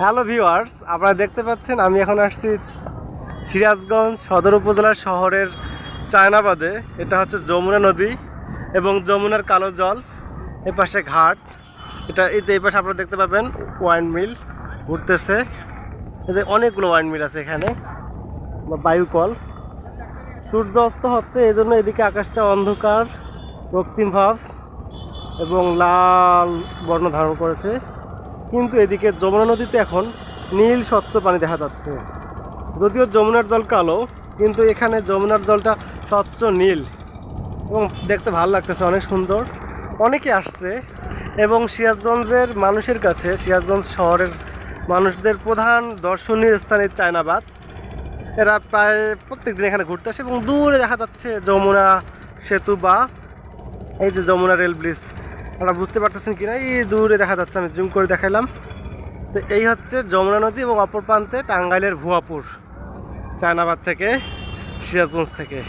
Hello viewers, আপনারা দেখতে পাচ্ছেন আমি এখন আসছি সিরাজগঞ্জ সদর উপজেলার শহরের চায়নাবাদে। এটা হচ্ছে যমুনা নদী এবং যমুনার কালো জল, এই পাশে ঘাট। এই পাশে আপনারা দেখতে পাবেন ওয়াইন মিল ঘুরতেছে। এদের অনেকগুলো ওয়াইন মিল আছে এখানে, বা বায়ুকল। সূর্য অস্ত হচ্ছে, এই জন্য এদিকে আকাশটা অন্ধকার রক্তিম ভাব এবং লাল বর্ণ ধারণ করেছে। কিন্তু এদিকে যমুনা নদীতে এখন নীল স্বচ্ছ পানি দেখা যাচ্ছে। যদিও যমুনার জল কালো, কিন্তু এখানে যমুনার জলটা স্বচ্ছ নীল এবং দেখতে ভালো লাগতেছে, অনেক সুন্দর। অনেকে আসছে এবং সিরাজগঞ্জের মানুষের কাছে, সিরাজগঞ্জ শহরের মানুষদের প্রধান দর্শনীয় স্থানের চায়নাবাদ। এরা প্রায় প্রত্যেক দিন এখানে ঘুরতে আসে এবং দূরে দেখা যাচ্ছে যমুনা সেতু, বা এই যে যমুনা রেল ব্রিজ। আপনারা বুঝতে পারতেছেন কিনা, এই দূরে দেখা যাচ্ছে, আমি জুম করে দেখাইলাম। তো এই হচ্ছে যমুনা নদী এবং অপর প্রান্তে টাঙ্গাইলের ভুয়াপুর, চায়নাবাদ থেকে, সিরাজগঞ্জ থেকে।